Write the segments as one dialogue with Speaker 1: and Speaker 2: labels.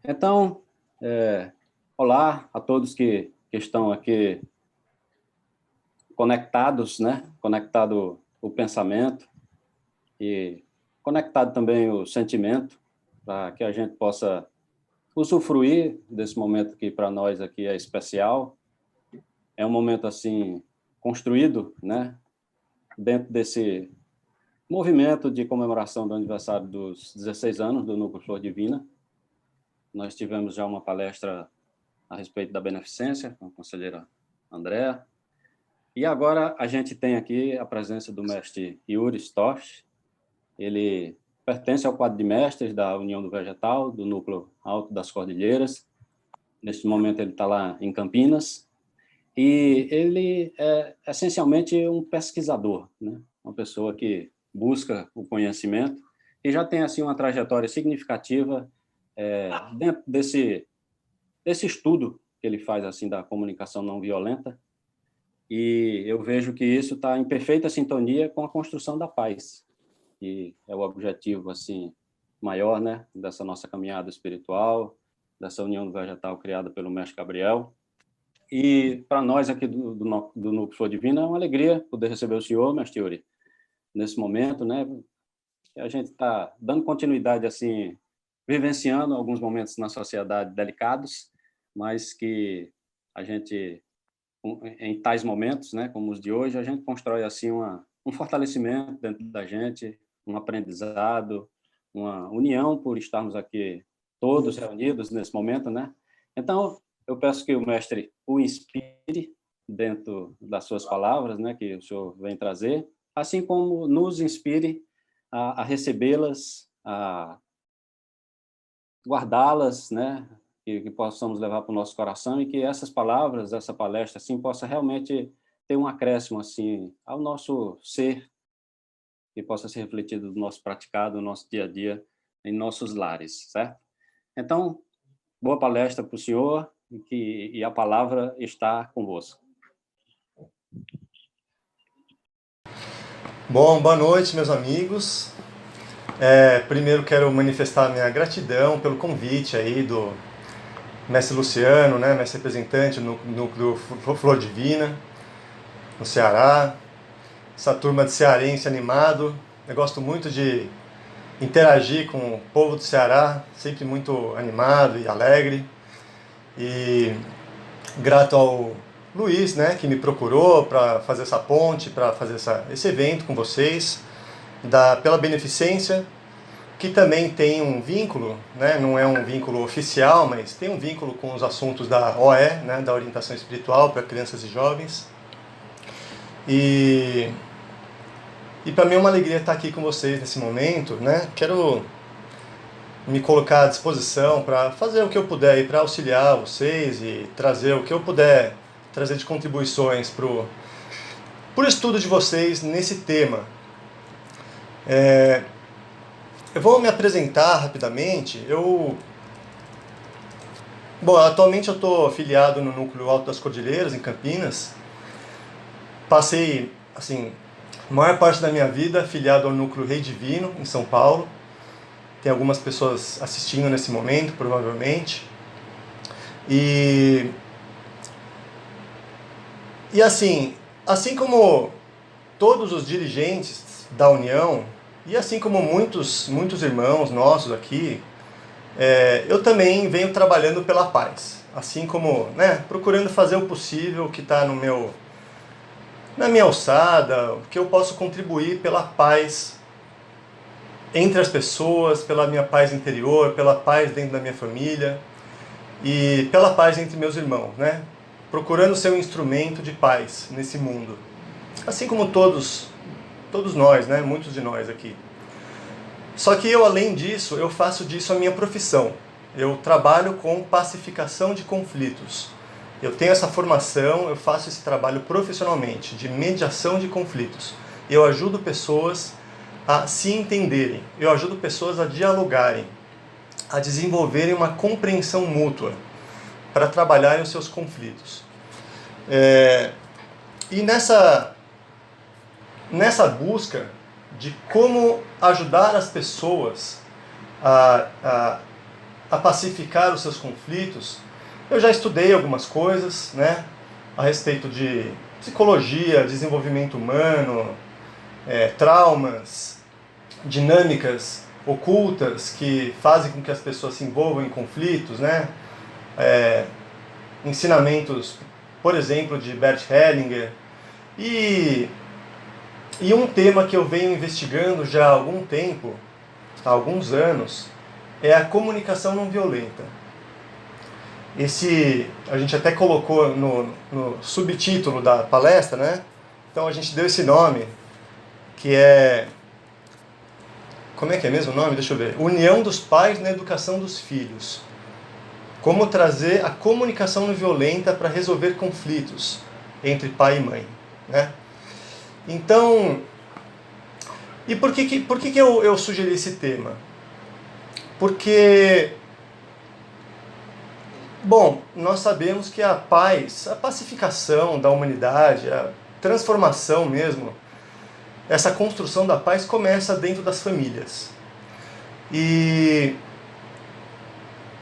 Speaker 1: Então, olá a todos que estão aqui conectados, né? Conectado o pensamento e conectado também o sentimento, para que a gente possa usufruir desse momento que para nós aqui é especial. É um momento assim construído, né? Dentro desse movimento de comemoração do aniversário dos 16 anos do Núcleo Flor Divina. Nós tivemos já uma palestra a respeito da beneficência com a conselheira Andréa. E agora a gente tem aqui a presença do mestre Yuri Storch. Ele pertence ao quadro de mestres da União do Vegetal, do Núcleo Alto das Cordilheiras. Neste momento ele está lá em Campinas. E ele é essencialmente um pesquisador, né? Uma pessoa que busca o conhecimento e já tem assim uma trajetória significativa dentro desse estudo que ele faz assim da comunicação não violenta. E eu vejo que isso está em perfeita sintonia com a construção da paz, que é o objetivo assim maior, né, dessa nossa caminhada espiritual, dessa união do vegetal criada pelo mestre Gabriel. E para nós aqui do Núcleo Flor Divina é uma alegria poder receber o senhor, mestre Yuri, nesse momento, né? A gente está dando continuidade assim, vivenciando alguns momentos na sociedade delicados, mas que a gente, em tais momentos, né, como os de hoje, a gente constrói assim um fortalecimento dentro da gente, um aprendizado, uma união por estarmos aqui todos reunidos nesse momento, né? Então, eu peço que o mestre o inspire dentro das suas palavras, né, que o senhor vem trazer, assim como nos inspire a recebê-las, a guardá-las, né, que possamos levar para o nosso coração e que essas palavras, essa palestra, assim, possa realmente ter um acréscimo, assim, ao nosso ser, que possa ser refletido no nosso praticado, no nosso dia a dia, em nossos lares, certo? Então, boa palestra para o senhor e a palavra está convosco.
Speaker 2: Bom, boa noite, meus amigos. Primeiro quero manifestar minha gratidão pelo convite aí do mestre Luciano, né, mestre representante no Núcleo Flor Divina, no Ceará. Essa turma de cearense animado. Eu gosto muito de interagir com o povo do Ceará, sempre muito animado e alegre. E grato ao Luiz, né, que me procurou para fazer essa ponte, para fazer esse evento com vocês, pela beneficência, que também tem um vínculo, né, não é um vínculo oficial, mas tem um vínculo com os assuntos da OE, né, da Orientação Espiritual para Crianças e Jovens. E para mim é uma alegria estar aqui com vocês nesse momento, né? Quero me colocar à disposição para fazer o que eu puder para auxiliar vocês e trazer o que eu puder trazer de contribuições para o estudo de vocês nesse tema. Eu vou me apresentar rapidamente. Atualmente eu estou afiliado no Núcleo Alto das Cordilheiras, em Campinas. Passei, assim, a maior parte da minha vida afiliado ao Núcleo Rei Divino, em São Paulo. Tem algumas pessoas assistindo nesse momento, provavelmente. E assim como todos os dirigentes da União, e assim como muitos irmãos nossos aqui, eu também venho trabalhando pela paz. Assim como, né, procurando fazer o possível que está na minha alçada, o que eu posso contribuir pela paz entre as pessoas, pela minha paz interior, pela paz dentro da minha família e pela paz entre meus irmãos, né? Procurando ser um instrumento de paz nesse mundo. Assim como todos nós, né? Muitos de nós aqui. Só que eu, além disso, eu faço disso a minha profissão. Eu trabalho com pacificação de conflitos. Eu tenho essa formação, eu faço esse trabalho profissionalmente, de mediação de conflitos. Eu ajudo pessoas a se entenderem, eu ajudo pessoas a dialogarem, a desenvolverem uma compreensão mútua, para trabalharem os seus conflitos. E nessa busca de como ajudar as pessoas a a pacificar os seus conflitos, eu já estudei algumas coisas, né, a respeito de psicologia, desenvolvimento humano, traumas, dinâmicas ocultas que fazem com que as pessoas se envolvam em conflitos, né, ensinamentos, por exemplo, de Bert Hellinger, e um tema que eu venho investigando já há algum tempo, há alguns anos, é a comunicação não violenta. A gente até colocou no subtítulo da palestra, né? Então a gente deu esse nome, que é... Como é que é mesmo o nome? Deixa eu ver. União dos Pais na Educação dos Filhos. Como trazer a comunicação não violenta para resolver conflitos entre pai e mãe, né? Então, e por que eu sugeri esse tema? Porque, bom, nós sabemos que a paz, a pacificação da humanidade, a transformação mesmo, essa construção da paz começa dentro das famílias. E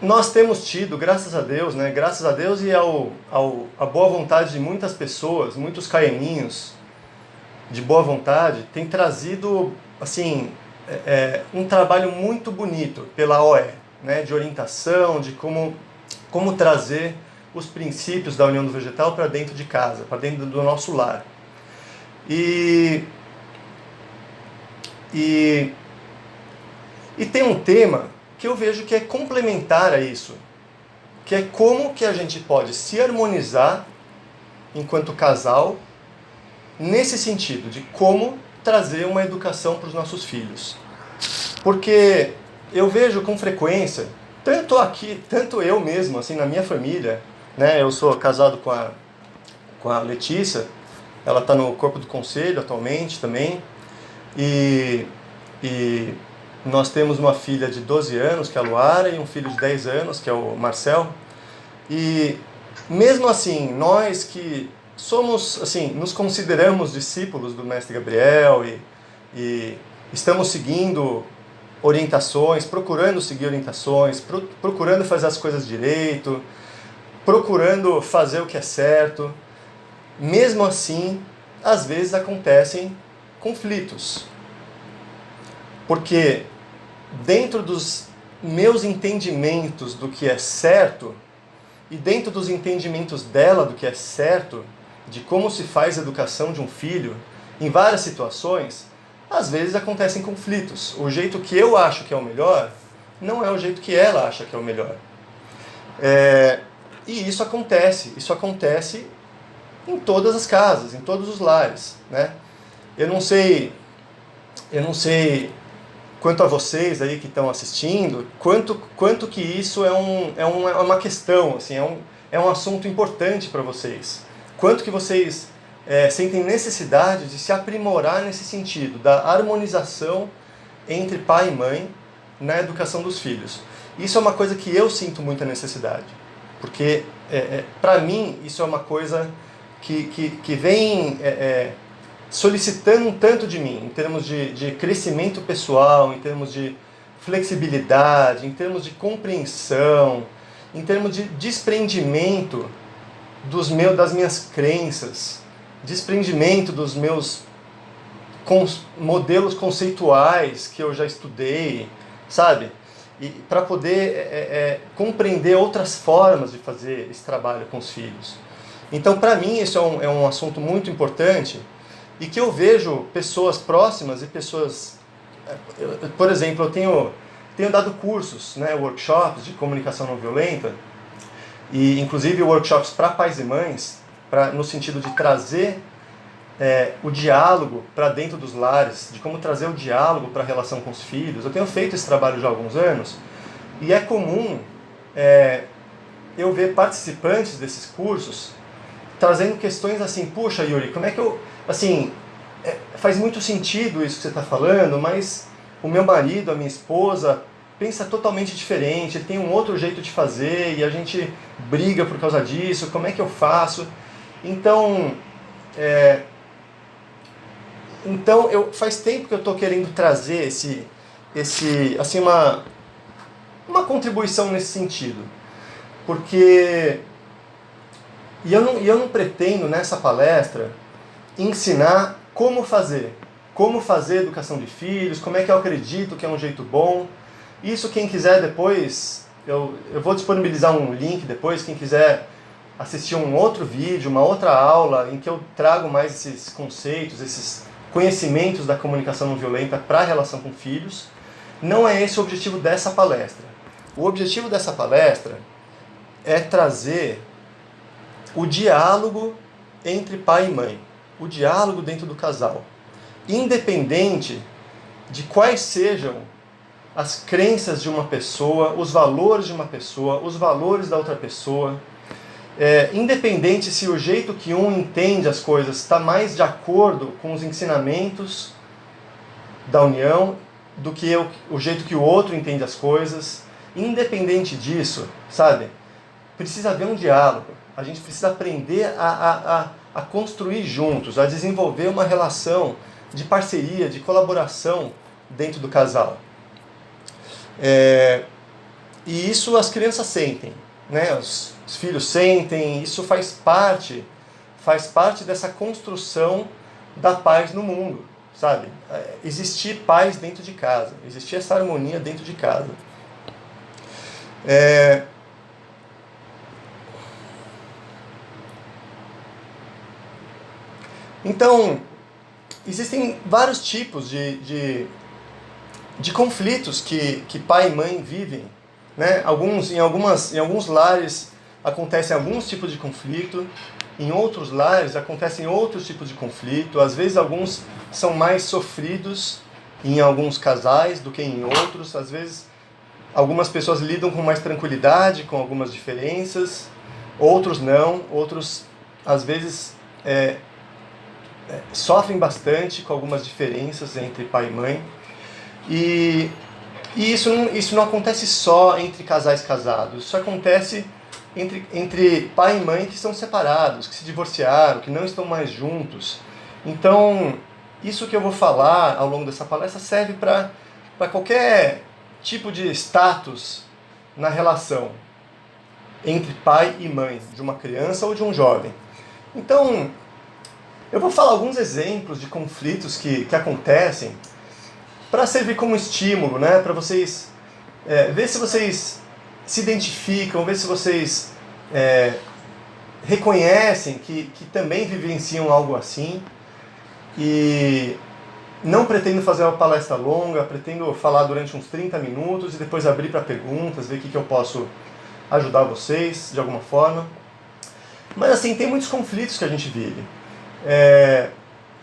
Speaker 2: nós temos tido, graças a Deus, né, graças a Deus e à boa vontade de muitas pessoas, muitos caianinhos de boa vontade, tem trazido, assim, um trabalho muito bonito pela OE, né, de orientação, de como trazer os princípios da União do Vegetal para dentro de casa, para dentro do nosso lar. E tem um tema que eu vejo que é complementar a isso, que é como que a gente pode se harmonizar enquanto casal, nesse sentido de como trazer uma educação para os nossos filhos. Porque eu vejo com frequência, tanto eu mesmo, assim, na minha família, né, eu sou casado com a Letícia, ela está no corpo do conselho atualmente também, e nós temos uma filha de 12 anos, que é a Luara, e um filho de 10 anos, que é o Marcel. E mesmo assim, nós que somos, assim, nos consideramos discípulos do Mestre Gabriel e estamos seguindo orientações, procurando seguir orientações, procurando fazer as coisas direito, procurando fazer o que é certo, mesmo assim, às vezes acontecem conflitos. Porque dentro dos meus entendimentos do que é certo, e dentro dos entendimentos dela do que é certo, de como se faz a educação de um filho, em várias situações, às vezes acontecem conflitos. O jeito que eu acho que é o melhor, não é o jeito que ela acha que é o melhor. E isso acontece em todas as casas, em todos os lares, né? Eu não sei quanto a vocês aí que estão assistindo, quanto que isso é uma questão, assim, é um assunto importante para vocês. Quanto que vocês sentem necessidade de se aprimorar nesse sentido, da harmonização entre pai e mãe na educação dos filhos. Isso é uma coisa que eu sinto muita necessidade, porque para mim isso é uma coisa que vem solicitando um tanto de mim, em termos de crescimento pessoal, em termos de flexibilidade, em termos de compreensão, em termos de desprendimento das minhas crenças, desprendimento dos meus modelos conceituais que eu já estudei, sabe? E para poder compreender outras formas de fazer esse trabalho com os filhos. Então, para mim, isso é um assunto muito importante e que eu vejo pessoas próximas e pessoas... Por exemplo, eu tenho dado cursos, né, workshops de comunicação não violenta, e inclusive workshops para pais e mães, no sentido de trazer o diálogo para dentro dos lares, de como trazer o diálogo para a relação com os filhos. Eu tenho feito esse trabalho já há alguns anos, e é comum eu ver participantes desses cursos trazendo questões assim: puxa, Yuri, como é que eu... Assim, faz muito sentido isso que você está falando, mas o meu marido, a minha esposa, pensa totalmente diferente, ele tem um outro jeito de fazer e a gente briga por causa disso, como é que eu faço? Então, faz tempo que eu estou querendo trazer assim, uma contribuição nesse sentido. Porque eu não pretendo, nessa palestra, ensinar como fazer educação de filhos, como é que eu acredito que é um jeito bom. Isso, quem quiser depois, eu vou disponibilizar um link depois, quem quiser assistir um outro vídeo, uma outra aula, em que eu trago mais esses conceitos, esses conhecimentos da comunicação não violenta para a relação com filhos. Não é esse o objetivo dessa palestra. O objetivo dessa palestra é trazer o diálogo entre pai e mãe, o diálogo dentro do casal, independente de quais sejam as crenças de uma pessoa, os valores de uma pessoa, os valores da outra pessoa, independente se o jeito que um entende as coisas está mais de acordo com os ensinamentos da união do que o jeito que o outro entende as coisas, independente disso, sabe? Precisa haver um diálogo. A gente precisa aprender a construir juntos, a desenvolver uma relação de parceria, de colaboração dentro do casal. E isso as crianças sentem, né? Os filhos sentem, isso faz parte dessa construção da paz no mundo, sabe? Existir paz dentro de casa, existir essa harmonia dentro de casa. Então, existem vários tipos de conflitos que pai e mãe vivem, né? Em alguns lares acontecem alguns tipos de conflito, em outros lares acontecem outros tipos de conflito. Às vezes alguns são mais sofridos em alguns casais do que em outros. Às vezes algumas pessoas lidam com mais tranquilidade com algumas diferenças, outros não, outros às vezes sofrem bastante com algumas diferenças entre pai e mãe. E isso não acontece só entre casais casados, isso acontece entre pai e mãe que são separados, que se divorciaram, que não estão mais juntos. Então, isso que eu vou falar ao longo dessa palestra serve para qualquer tipo de status na relação entre pai e mãe, de uma criança ou de um jovem. Então, eu vou falar alguns exemplos de conflitos que acontecem para servir como estímulo, né? Para vocês ver se vocês se identificam, ver se vocês reconhecem que também vivenciam algo assim. E não pretendo fazer uma palestra longa, pretendo falar durante uns 30 minutos e depois abrir para perguntas, ver o que eu posso ajudar vocês de alguma forma. Mas assim, tem muitos conflitos que a gente vive.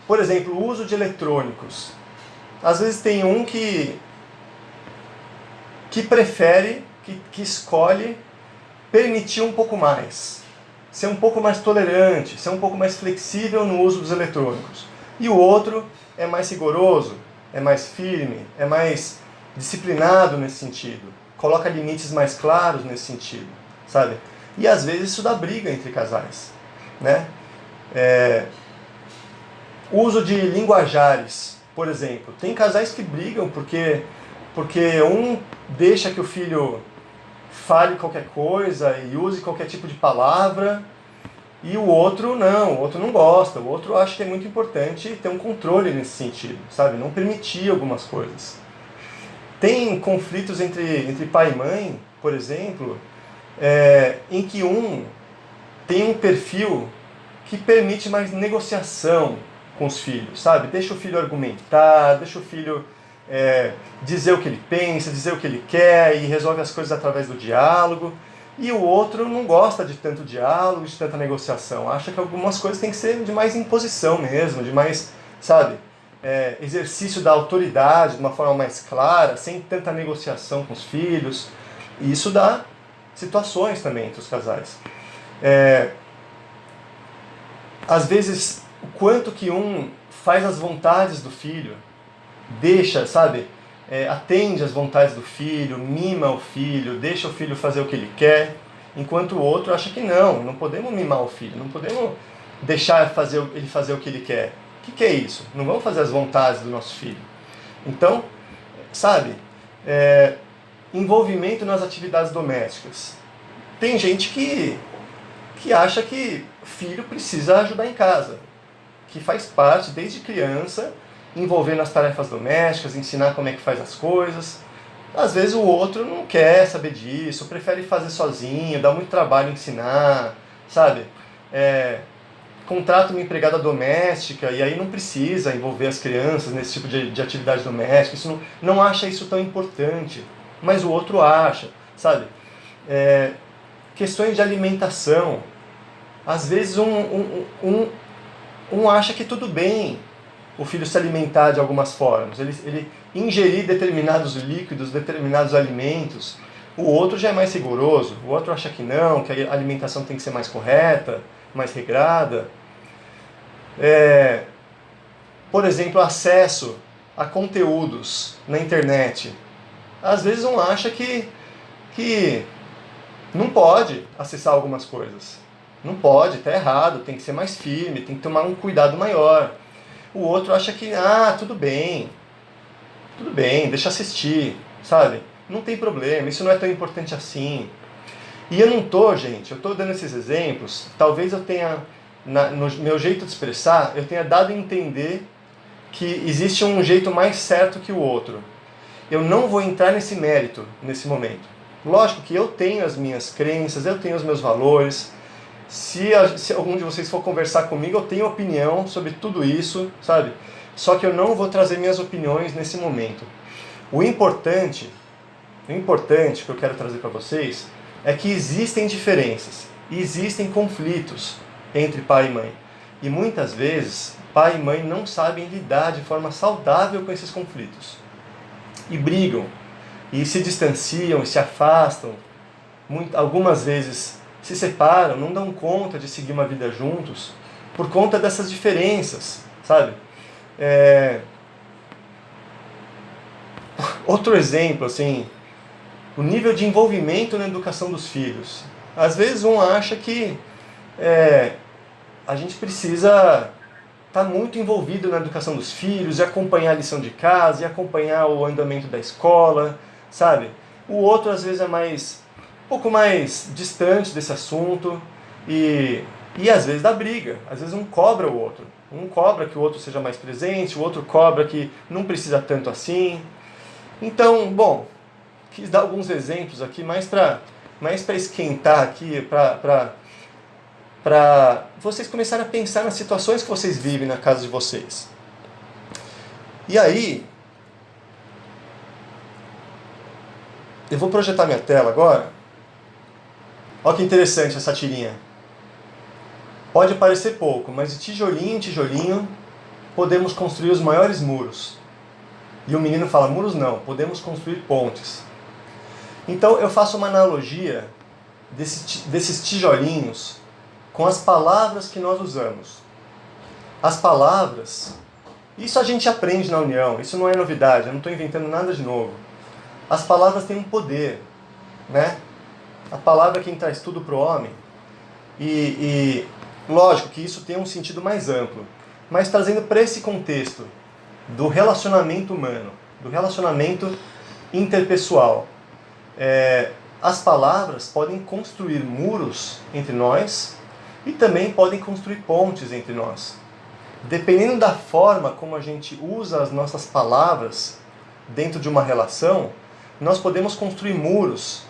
Speaker 2: Por exemplo, o uso de eletrônicos. Às vezes tem um que prefere, que escolhe permitir um pouco mais, ser um pouco mais tolerante, ser um pouco mais flexível no uso dos eletrônicos. E o outro é mais rigoroso, é mais firme, é mais disciplinado nesse sentido, coloca limites mais claros nesse sentido, sabe? E às vezes isso dá briga entre casais, né? Uso de linguajares, por exemplo. Tem casais que brigam porque um deixa que o filho fale qualquer coisa e use qualquer tipo de palavra, e o outro não gosta, o outro acha que é muito importante ter um controle nesse sentido, sabe? Não permitir algumas coisas. Tem conflitos entre pai e mãe, por exemplo, em que um tem um perfil que permite mais negociação com os filhos, sabe? Deixa o filho argumentar, deixa o filho dizer o que ele pensa, dizer o que ele quer e resolve as coisas através do diálogo. E o outro não gosta de tanto diálogo, de tanta negociação. Acha que algumas coisas têm que ser de mais imposição mesmo, de mais, sabe, exercício da autoridade de uma forma mais clara, sem tanta negociação com os filhos. E isso dá situações também entre os casais. Às vezes, o quanto que um faz as vontades do filho, deixa, sabe, atende às vontades do filho, mima o filho, deixa o filho fazer o que ele quer, enquanto o outro acha que não podemos mimar o filho, não podemos deixar ele fazer o que ele quer. O que é isso? Não vamos fazer as vontades do nosso filho. Então, sabe, envolvimento nas atividades domésticas. Tem gente que acha que filho precisa ajudar em casa, que faz parte desde criança, envolver nas tarefas domésticas, ensinar como é que faz as coisas. Às vezes o outro não quer saber disso, prefere fazer sozinho, dá muito trabalho ensinar, sabe? Contrata uma empregada doméstica e aí não precisa envolver as crianças nesse tipo de atividade doméstica, isso não acha isso tão importante, mas o outro acha, sabe? Questões de alimentação. Às vezes um acha que tudo bem o filho se alimentar de algumas formas, ele ingerir determinados líquidos, determinados alimentos. O outro já é mais rigoroso, o outro acha que não, que a alimentação tem que ser mais correta, mais regrada. Por exemplo, acesso a conteúdos na internet. Às vezes um acha que não pode acessar algumas coisas. Não pode, está errado, tem que ser mais firme, tem que tomar um cuidado maior. O outro acha que, tudo bem, deixa assistir, sabe? Não tem problema, isso não é tão importante assim. E eu não tô, gente, eu estou dando esses exemplos, talvez eu tenha, no meu jeito de expressar, eu tenha dado a entender que existe um jeito mais certo que o outro. Eu não vou entrar nesse mérito, nesse momento. Lógico que eu tenho as minhas crenças, eu tenho os meus valores. Se algum de vocês for conversar comigo, eu tenho opinião sobre tudo isso, sabe? Só que eu não vou trazer minhas opiniões nesse momento. O importante que eu quero trazer para vocês é que existem diferenças, existem conflitos entre pai e mãe. E muitas vezes, pai e mãe não sabem lidar de forma saudável com esses conflitos. E brigam, e se distanciam, e se afastam. Algumas vezes se separam, não dão conta de seguir uma vida juntos, por conta dessas diferenças, sabe? Outro exemplo, assim, o nível de envolvimento na educação dos filhos. Às vezes um acha que a gente precisa estar muito envolvido na educação dos filhos, e acompanhar a lição de casa, e acompanhar o andamento da escola, sabe? O outro às vezes é um pouco mais distante desse assunto, e às vezes dá briga, às vezes um cobra o outro. Um cobra que o outro seja mais presente, o outro cobra que não precisa tanto assim. Então, bom, quis dar alguns exemplos aqui, mais para esquentar aqui, para vocês começarem a pensar nas situações que vocês vivem na casa de vocês. E aí, eu vou projetar minha tela agora. Olha que interessante essa tirinha. Pode parecer pouco, mas de tijolinho em tijolinho podemos construir os maiores muros. E o menino fala, muros não, podemos construir pontes. Então eu faço uma analogia desses tijolinhos com as palavras que nós usamos. As palavras, isso a gente aprende na União, isso não é novidade, eu não estou inventando nada de novo. As palavras têm um poder, né? A palavra é quem traz tudo para o homem. E lógico que isso tem um sentido mais amplo, mas trazendo para esse contexto do relacionamento humano, do relacionamento interpessoal. As palavras podem construir muros entre nós e também podem construir pontes entre nós. Dependendo da forma como a gente usa as nossas palavras dentro de uma relação, nós podemos construir muros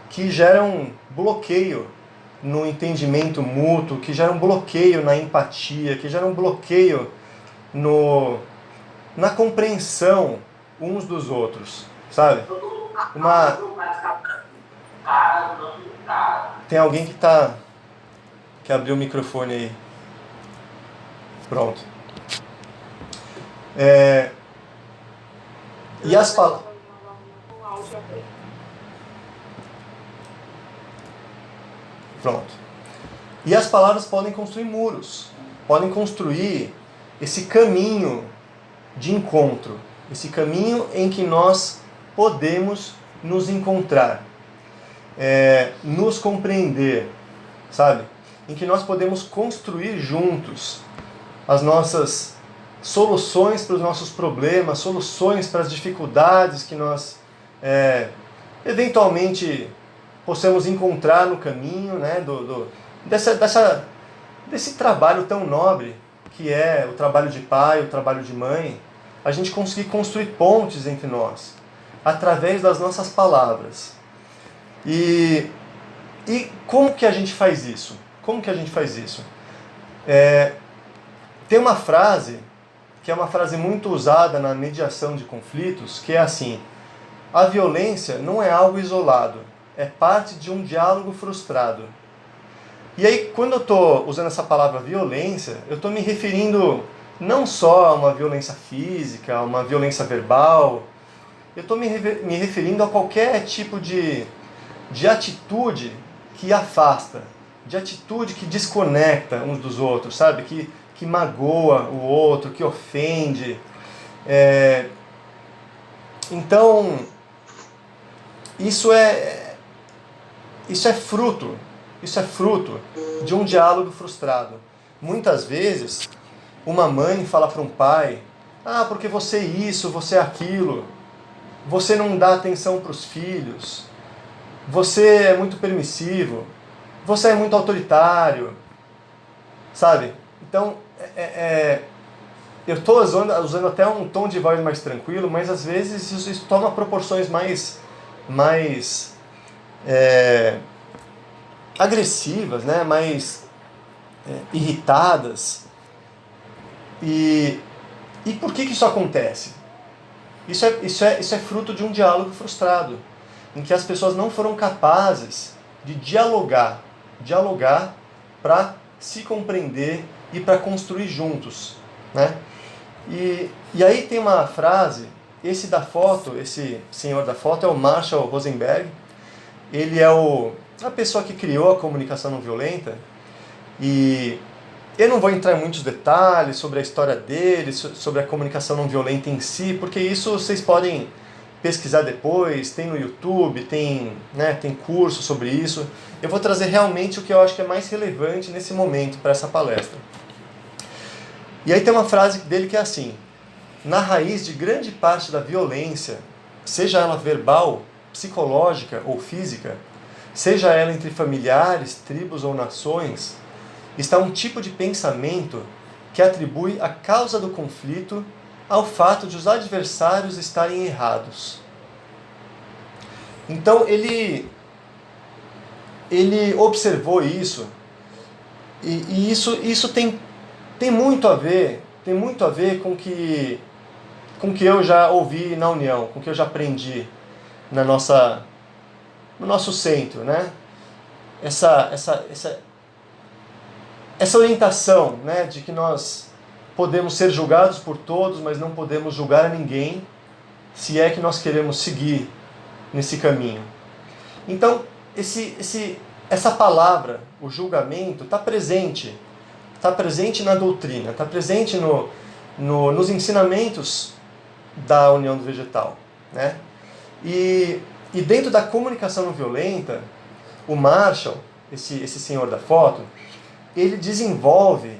Speaker 2: que geram bloqueio no entendimento mútuo, que geram bloqueio na empatia, que geram bloqueio na compreensão uns dos outros, sabe? Tem alguém que abriu o microfone aí. Pronto. E as palavras... Pronto. E as palavras podem construir muros, podem construir esse caminho de encontro, esse caminho em que nós podemos nos encontrar, nos compreender, sabe? Em que nós podemos construir juntos as nossas soluções para os nossos problemas, soluções para as dificuldades que nós eventualmente possamos encontrar no caminho, né, desse trabalho tão nobre que é o trabalho de pai, o trabalho de mãe, a gente conseguir construir pontes entre nós, através das nossas palavras. E como que a gente faz isso? Como que a gente faz isso? Tem uma frase, que é uma frase muito usada na mediação de conflitos, que é assim: a violência não é algo isolado, é parte de um diálogo frustrado. E aí, quando eu estou usando essa palavra violência, eu estou me referindo não só a uma violência física, a uma violência verbal, eu estou me referindo a qualquer tipo de atitude que afasta, de atitude que desconecta uns dos outros, sabe? Que magoa o outro, que ofende. Então, isso é fruto de um diálogo frustrado. Muitas vezes, uma mãe fala para um pai: ah, porque você é isso, você é aquilo, você não dá atenção para os filhos, você é muito permissivo, você é muito autoritário, sabe? Então, eu estou usando até um tom de voz mais tranquilo, mas às vezes isso toma proporções mais agressivas, né? Mais irritadas. E por que isso acontece? Isso é fruto de um diálogo frustrado, em que as pessoas não foram capazes de dialogar para se compreender e para construir juntos, né? E aí tem uma frase, esse senhor da foto é o Marshall Rosenberg. Ele é a pessoa que criou a comunicação não violenta, e eu não vou entrar em muitos detalhes sobre a história dele, sobre a comunicação não violenta em si, porque isso vocês podem pesquisar depois, tem no YouTube, tem curso sobre isso. Eu vou trazer realmente o que eu acho que é mais relevante nesse momento para essa palestra. E aí tem uma frase dele que é assim: na raiz de grande parte da violência, seja ela verbal, psicológica ou física, seja ela entre familiares, tribos ou nações, está um tipo de pensamento que atribui a causa do conflito ao fato de os adversários estarem errados. Então ele observou isso, e isso tem muito a ver com o que eu já ouvi na União, com o que eu já aprendi no nosso centro, né? Essa orientação, né, de que nós podemos ser julgados por todos, mas não podemos julgar a ninguém, se é que nós queremos seguir nesse caminho. Então, essa palavra, o julgamento, está presente na doutrina, está presente nos ensinamentos da União do Vegetal, né? E dentro da comunicação não violenta, o Marshall, esse senhor da foto, ele desenvolve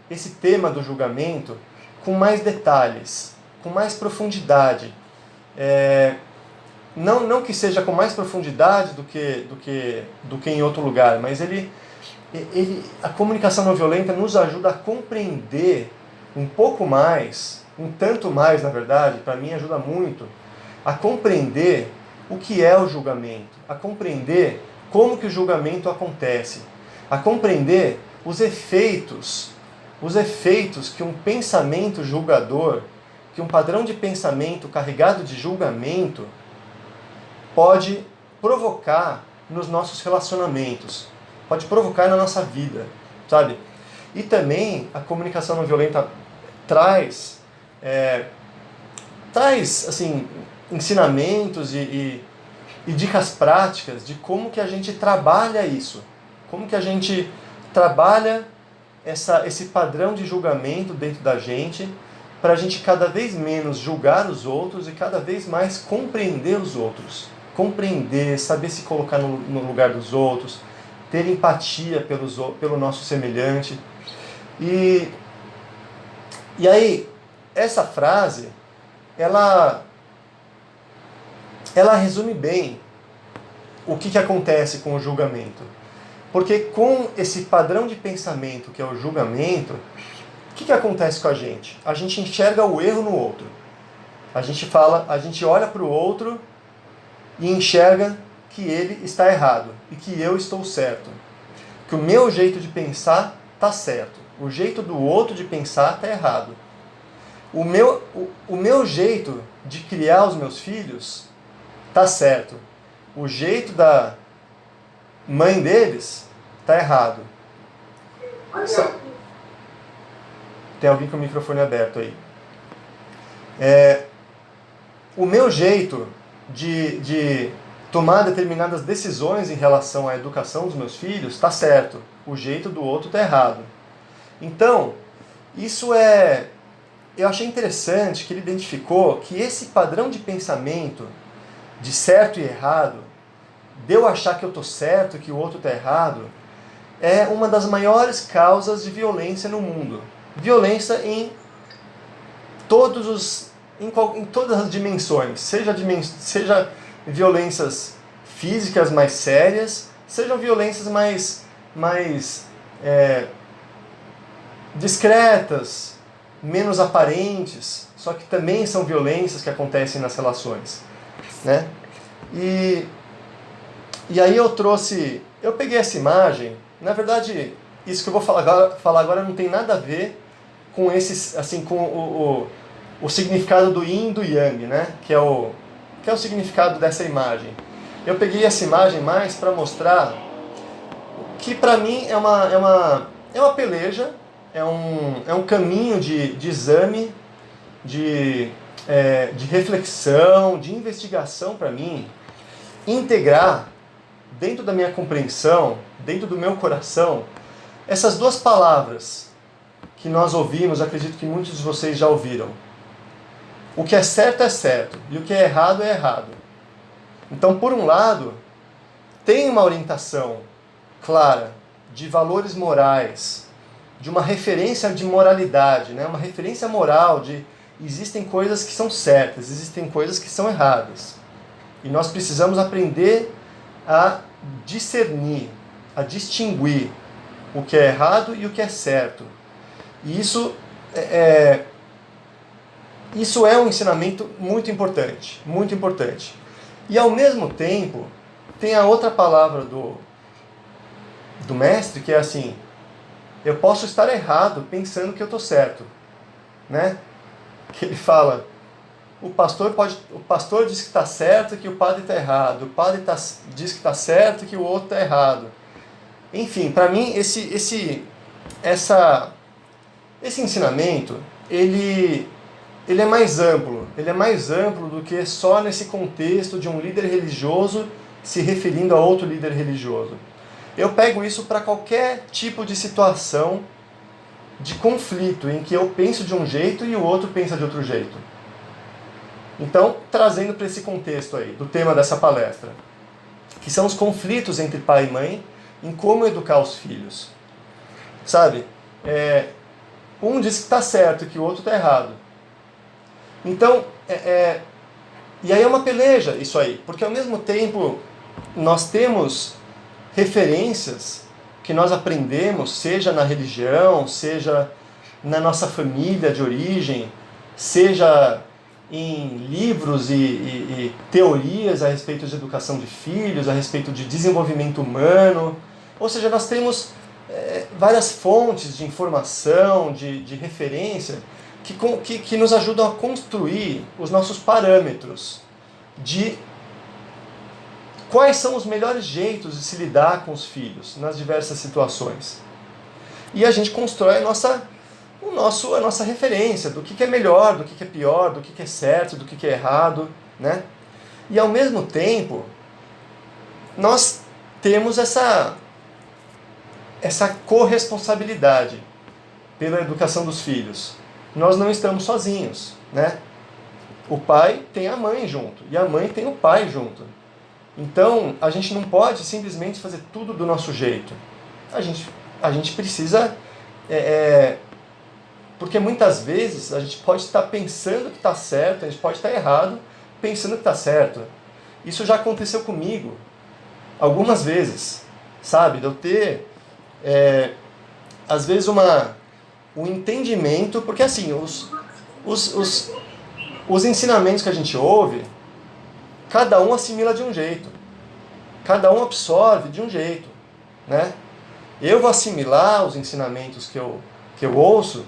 Speaker 2: esse tema do julgamento com mais detalhes, com mais profundidade. Não que seja com mais profundidade do que em outro lugar, mas a comunicação não violenta nos ajuda a compreender um pouco mais, um tanto mais, na verdade, para mim ajuda muito, a compreender o que é o julgamento, a compreender como que o julgamento acontece, a compreender os efeitos que um pensamento julgador, que um padrão de pensamento carregado de julgamento pode provocar nos nossos relacionamentos, pode provocar na nossa vida, sabe? E também a comunicação não violenta traz assim, ensinamentos e dicas práticas de como que a gente trabalha isso, como que a gente trabalha esse padrão de julgamento dentro da gente, para a gente cada vez menos julgar os outros e cada vez mais compreender os outros. Compreender, saber se colocar no lugar dos outros, ter empatia pelo nosso semelhante. E aí, essa frase, ela resume bem o que acontece com o julgamento? Porque com esse padrão de pensamento que é o julgamento, o que acontece com a gente? A gente enxerga o erro no outro. A gente olha para o outro e enxerga que ele está errado e que eu estou certo. Que o meu jeito de pensar está certo. O jeito do outro de pensar está errado. O meu jeito de criar os meus filhos está certo. O jeito da mãe deles está errado. Tem alguém com o microfone aberto aí. O meu jeito de tomar determinadas decisões em relação à educação dos meus filhos está certo. O jeito do outro está errado. Então, eu achei interessante que ele identificou que esse padrão de pensamento de certo e errado, de eu achar que eu estou certo, que o outro está errado, é uma das maiores causas de violência no mundo. Violência em todas as dimensões, seja violências físicas mais sérias, sejam violências mais discretas, menos aparentes, só que também são violências que acontecem nas relações, né? E aí eu peguei essa imagem, na verdade, isso que eu vou falar agora não tem nada a ver com com o significado do yin e do yang, né? Que é o significado dessa imagem. Eu peguei essa imagem mais para mostrar que para mim é uma peleja, é um caminho de exame, de reflexão, de investigação para mim, integrar dentro da minha compreensão, dentro do meu coração, essas duas palavras que nós ouvimos, acredito que muitos de vocês já ouviram. O que é certo e o que é errado é errado. Então, por um lado, tem uma orientação clara de valores morais, de uma referência de moralidade, né? Uma referência moral de existem coisas que são certas, existem coisas que são erradas. E nós precisamos aprender a discernir, a distinguir o que é errado e o que é certo. E isso é um ensinamento muito importante, muito importante. E ao mesmo tempo, tem a outra palavra do mestre, que é assim, eu posso estar errado pensando que eu estou certo, né? Que ele fala, o pastor diz que está certo e que o padre está errado, o padre diz que está certo e que o outro está errado. Enfim, para mim, esse ensinamento, ele é mais amplo. Ele é mais amplo do que só nesse contexto de um líder religioso se referindo a outro líder religioso. Eu pego isso para qualquer tipo de situação de conflito, em que eu penso de um jeito e o outro pensa de outro jeito. Então, trazendo para esse contexto aí, do tema dessa palestra, que são os conflitos entre pai e mãe em como educar os filhos. Sabe? Um diz que está certo e que o outro está errado. Então, e aí é uma peleja isso aí, porque ao mesmo tempo nós temos referências que nós aprendemos, seja na religião, seja na nossa família de origem, seja em livros e teorias a respeito de educação de filhos, a respeito de desenvolvimento humano. Ou seja, nós temos várias fontes de informação, de referência, que nos ajudam a construir os nossos parâmetros de quais são os melhores jeitos de se lidar com os filhos nas diversas situações. E a gente constrói a nossa referência do que é melhor, do que é pior, do que é certo, do que é errado, né? E ao mesmo tempo, nós temos essa corresponsabilidade pela educação dos filhos. Nós não estamos sozinhos, né? O pai tem a mãe junto, e a mãe tem o pai junto. Então, a gente não pode simplesmente fazer tudo do nosso jeito. A gente precisa... porque muitas vezes a gente pode estar pensando que está certo, a gente pode estar errado, pensando que está certo. Isso já aconteceu comigo. algumas vezes, sabe? De eu ter, às vezes, um entendimento, porque assim, os ensinamentos que a gente ouve, cada um assimila de um jeito, cada um absorve de um jeito, né? Eu vou assimilar os ensinamentos que eu ouço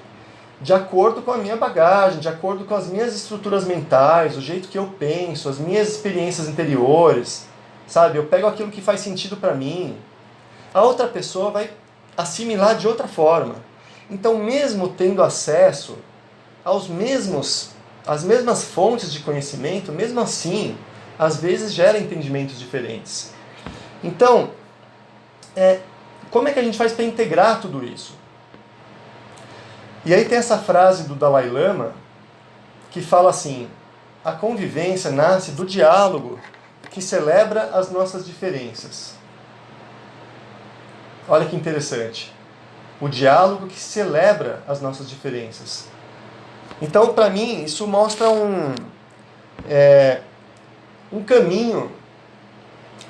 Speaker 2: de acordo com a minha bagagem, de acordo com as minhas estruturas mentais, o jeito que eu penso, as minhas experiências anteriores, sabe? Eu pego aquilo que faz sentido para mim. A outra pessoa vai assimilar de outra forma. Então, mesmo tendo acesso às mesmas fontes de conhecimento, mesmo assim, às vezes gera entendimentos diferentes. Então, como é que a gente faz para integrar tudo isso? E aí tem essa frase do Dalai Lama que fala assim: a convivência nasce do diálogo que celebra as nossas diferenças. Olha que interessante. O diálogo que celebra as nossas diferenças. Então, para mim, isso mostra um caminho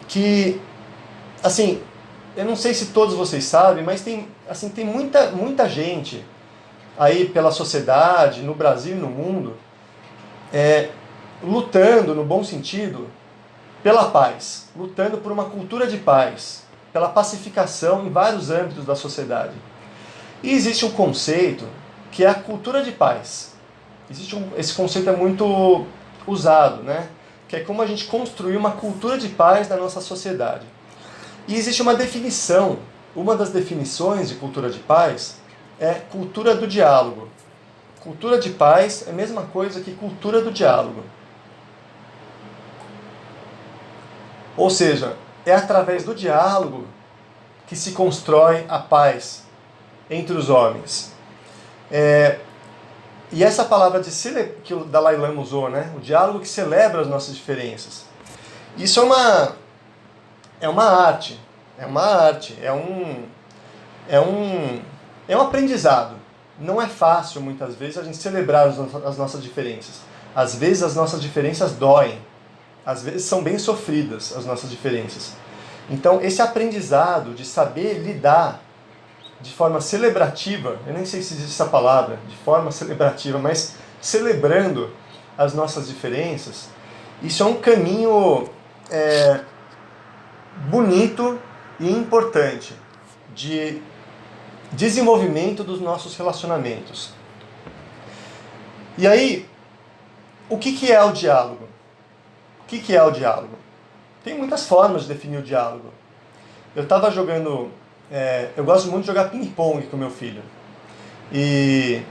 Speaker 2: que, assim, eu não sei se todos vocês sabem, mas tem muita gente aí pela sociedade, no Brasil e no mundo, lutando, no bom sentido, pela paz, lutando por uma cultura de paz, pela pacificação em vários âmbitos da sociedade. E existe um conceito que é a cultura de paz. Esse conceito é muito usado, né? Que é como a gente construir uma cultura de paz na nossa sociedade. E existe uma definição, uma das definições de cultura de paz é cultura do diálogo. Cultura de paz é a mesma coisa que cultura do diálogo. Ou seja, é através do diálogo que se constrói a paz entre os homens. E essa palavra que o Dalai Lama usou, né? O diálogo que celebra as nossas diferenças. Isso é uma arte. É um aprendizado. Não é fácil, muitas vezes, a gente celebrar as nossas diferenças. Às vezes as nossas diferenças doem. Às vezes são bem sofridas as nossas diferenças. Então, esse aprendizado de saber lidar de forma celebrativa, eu nem sei se existe essa palavra, de forma celebrativa, mas celebrando as nossas diferenças, isso é um caminho bonito e importante de desenvolvimento dos nossos relacionamentos. E aí, o que é o diálogo? O que é o diálogo? Tem muitas formas de definir o diálogo. Eu estava jogando... eu gosto muito de jogar ping-pong com meu filho. E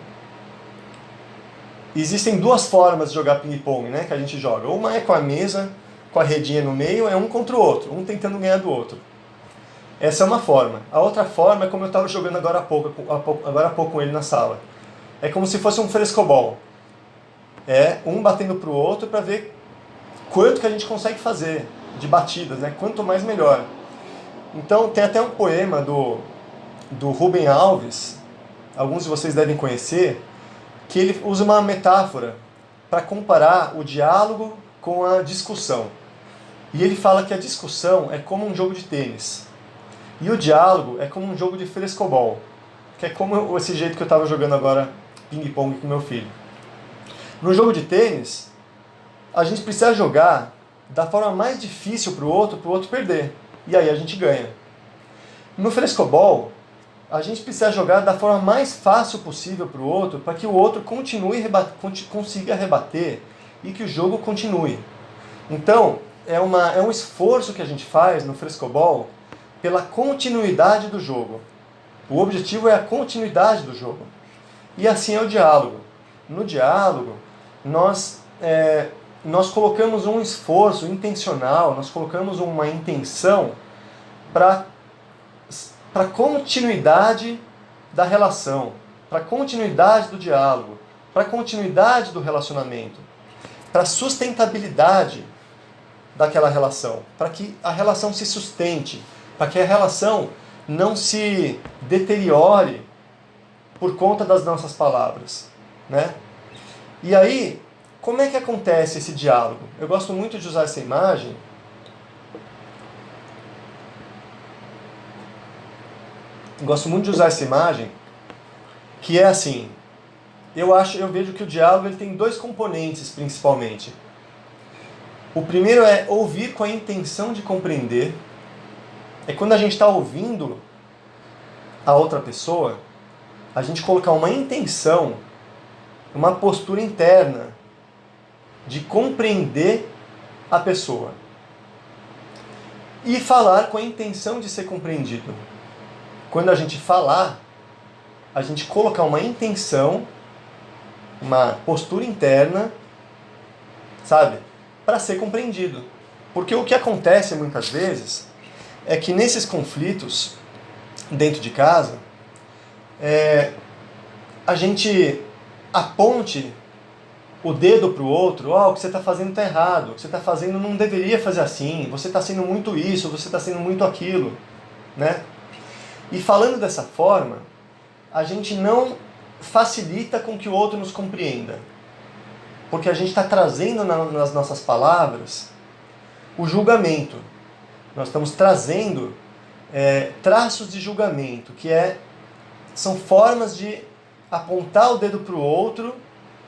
Speaker 2: existem duas formas de jogar ping-pong, né, que a gente joga. Uma é com a mesa, com a redinha no meio, é um contra o outro, um tentando ganhar do outro. Essa é uma forma. A outra forma é como eu estava jogando agora há pouco com ele na sala. É como se fosse um frescobol. É um batendo para o outro para ver quanto que a gente consegue fazer de batidas, né? Quanto mais melhor. Então tem até um poema do Rubem Alves, alguns de vocês devem conhecer, que ele usa uma metáfora para comparar o diálogo com a discussão. E ele fala que a discussão é como um jogo de tênis. E o diálogo é como um jogo de frescobol, que é como esse jeito que eu estava jogando agora ping-pong com meu filho. No jogo de tênis, a gente precisa jogar da forma mais difícil para o outro perder. E aí a gente ganha. No frescobol, a gente precisa jogar da forma mais fácil possível para o outro, para que o outro consiga rebater e que o jogo continue. Então, é um esforço que a gente faz no frescobol pela continuidade do jogo. O objetivo é a continuidade do jogo. E assim é o diálogo. No diálogo, nós colocamos um esforço intencional, nós colocamos uma intenção para a continuidade da relação, para a continuidade do diálogo, para a continuidade do relacionamento, para a sustentabilidade daquela relação, para que a relação se sustente, para que a relação não se deteriore por conta das nossas palavras, né? E aí, como é que acontece esse diálogo? Eu gosto muito de usar essa imagem gosto muito de usar essa imagem, que é assim, eu vejo que o diálogo ele tem dois componentes principalmente. O primeiro é ouvir com a intenção de compreender. É quando a gente está ouvindo a outra pessoa, a gente colocar uma intenção, uma postura interna de compreender a pessoa. E falar com a intenção de ser compreendido. Quando a gente falar, a gente colocar uma intenção, uma postura interna, sabe? Para ser compreendido. Porque o que acontece muitas vezes é que nesses conflitos dentro de casa, a gente aponte o dedo para o outro, o que você está fazendo está errado, o que você está fazendo não deveria fazer assim, você está sendo muito isso, você está sendo muito aquilo, né? E falando dessa forma, a gente não facilita com que o outro nos compreenda, porque a gente está trazendo nas nossas palavras o julgamento. Nós estamos trazendo traços de julgamento, que são formas de apontar o dedo para o outro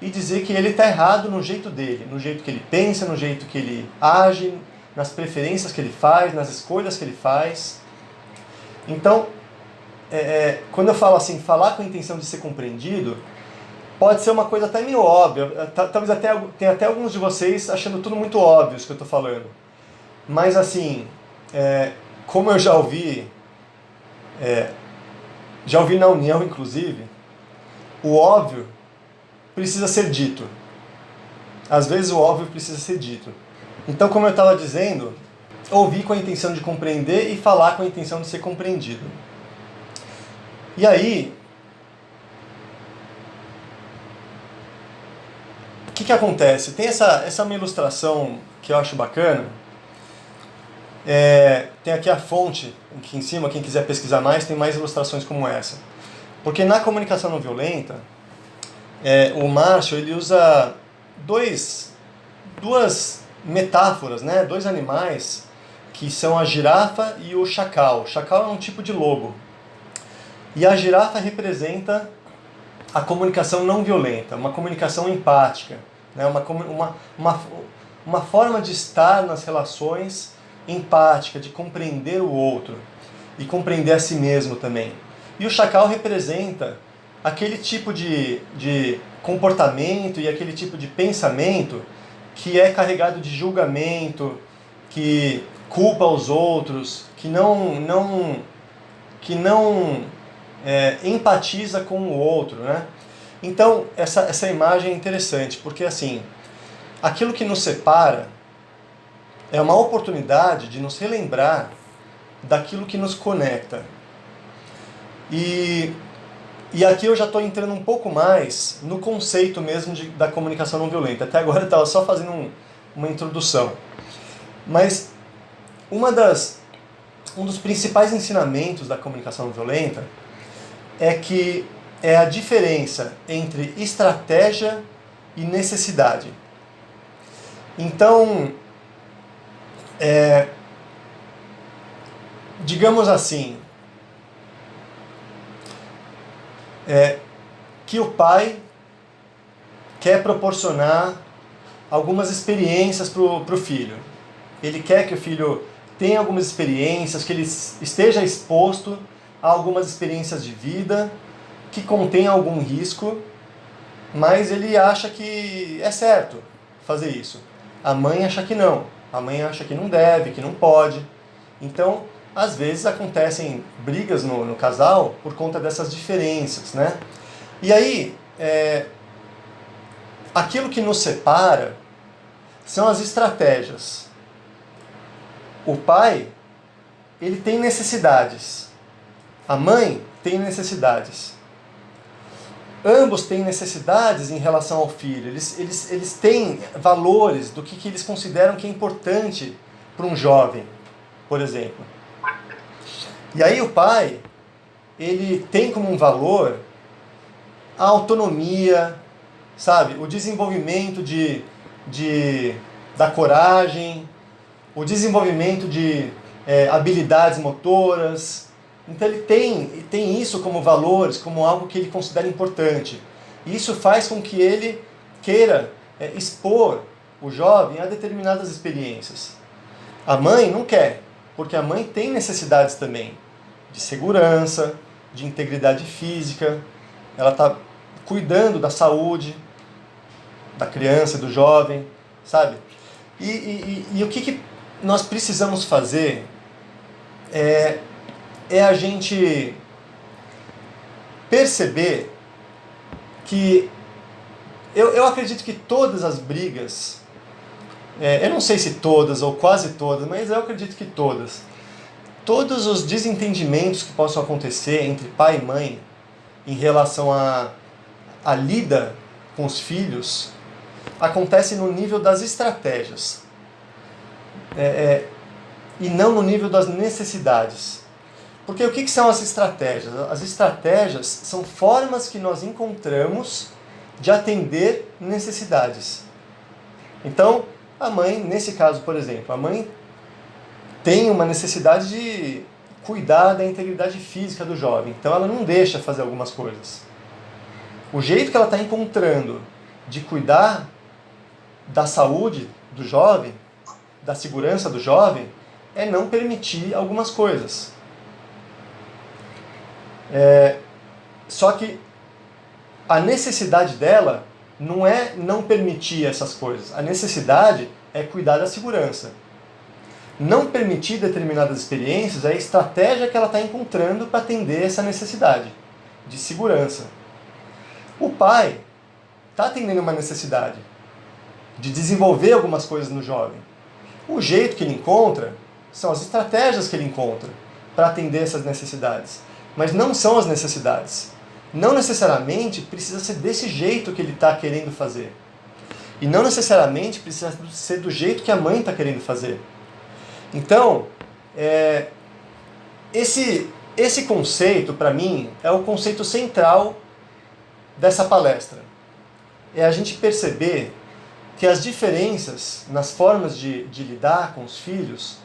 Speaker 2: e dizer que ele está errado no jeito dele, no jeito que ele pensa, no jeito que ele age, nas preferências que ele faz, nas escolhas que ele faz. Então, quando eu falo assim, falar com a intenção de ser compreendido, pode ser uma coisa até meio óbvia, talvez tem até alguns de vocês achando tudo muito óbvio isso que eu estou falando. Mas assim, como eu já ouvi na União inclusive, o óbvio precisa ser dito. Às vezes o óbvio precisa ser dito. Então, como eu estava dizendo, ouvir com a intenção de compreender e falar com a intenção de ser compreendido. E aí, o que acontece? Tem essa minha ilustração que eu acho bacana. Tem aqui a fonte, aqui em cima, quem quiser pesquisar mais, tem mais ilustrações como essa. Porque na comunicação não violenta, o Marshall ele usa duas metáforas, né? Dois animais, que são a girafa e o chacal. O chacal é um tipo de lobo. E a girafa representa a comunicação não violenta, uma comunicação empática, né? Uma forma de estar nas relações empática, de compreender o outro e compreender a si mesmo também. E o chacal representa aquele tipo de comportamento e aquele tipo de pensamento que é carregado de julgamento, que culpa os outros, que não empatiza com o outro, né? Então, essa imagem é interessante, porque assim, aquilo que nos separa é uma oportunidade de nos relembrar daquilo que nos conecta. E aqui eu já estou entrando um pouco mais no conceito mesmo da comunicação não violenta. Até agora eu estava só fazendo uma introdução. Mas um dos principais ensinamentos da comunicação não violenta é a diferença entre estratégia e necessidade. Então, digamos assim, que o pai quer proporcionar algumas experiências para o filho. Ele quer que o filho tenha algumas experiências, que ele esteja exposto a algumas experiências de vida que contém algum risco, mas ele acha que é certo fazer isso. A mãe acha que não. A mãe acha que não deve, que não pode. Então, às vezes acontecem brigas no casal por conta dessas diferenças, né? E aí, aquilo que nos separa são as estratégias. O pai, ele tem necessidades. A mãe tem necessidades. Ambos têm necessidades em relação ao filho. Eles têm valores do que eles consideram que é importante para um jovem, por exemplo. E aí o pai, ele tem como um valor a autonomia, sabe? O desenvolvimento da coragem, o desenvolvimento de habilidades motoras. Então ele tem isso como valores, como algo que ele considera importante. E isso faz com que ele queira expor o jovem a determinadas experiências. A mãe não quer, porque a mãe tem necessidades também de segurança, de integridade física, ela está cuidando da saúde da criança, do jovem, sabe? E o que nós precisamos fazer é a gente perceber que eu acredito que todas as brigas, eu não sei se todas ou quase todas, mas eu acredito que todos os desentendimentos que possam acontecer entre pai e mãe em relação à lida com os filhos, acontece no nível das estratégias e não no nível das necessidades. Porque o que são as estratégias? As estratégias são formas que nós encontramos de atender necessidades. Então, a mãe, nesse caso, por exemplo, a mãe tem uma necessidade de cuidar da integridade física do jovem, então ela não deixa fazer algumas coisas. O jeito que ela está encontrando de cuidar da saúde do jovem, da segurança do jovem, é não permitir algumas coisas. Só que a necessidade dela não é não permitir essas coisas. A necessidade é cuidar da segurança. Não permitir determinadas experiências é a estratégia que ela está encontrando para atender essa necessidade de segurança. O pai está atendendo uma necessidade de desenvolver algumas coisas no jovem. O jeito que ele encontra são as estratégias que ele encontra para atender essas necessidades. Mas não são as necessidades. Não necessariamente precisa ser desse jeito que ele está querendo fazer. E não necessariamente precisa ser do jeito que a mãe está querendo fazer. Então, esse conceito, para mim, é o conceito central dessa palestra. É a gente perceber que as diferenças nas formas de lidar com os filhos,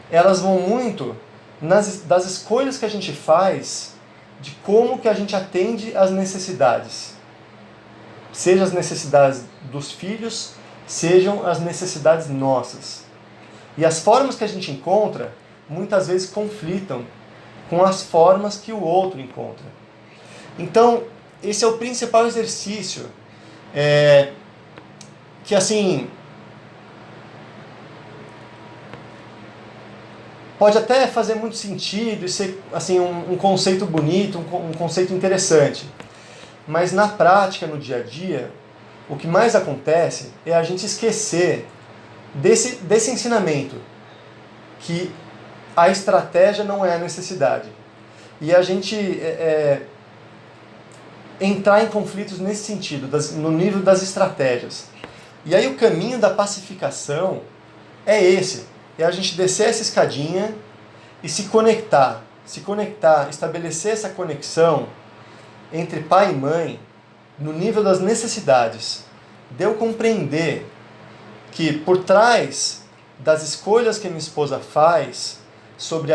Speaker 2: elas vão muito das escolhas que a gente faz de como que a gente atende às necessidades. Seja as necessidades dos filhos, sejam as necessidades nossas. E as formas que a gente encontra, muitas vezes conflitam com as formas que o outro encontra. Então, esse é o principal exercício que, assim, pode até fazer muito sentido e ser assim, um conceito bonito, um conceito interessante. Mas na prática, no dia a dia, o que mais acontece é a gente esquecer desse ensinamento, que a estratégia não é a necessidade. E a gente entrar em conflitos nesse sentido, no nível das estratégias. E aí o caminho da pacificação é esse. É a gente descer essa escadinha e se conectar, estabelecer essa conexão entre pai e mãe no nível das necessidades. De eu compreender que por trás das escolhas que a minha esposa faz sobre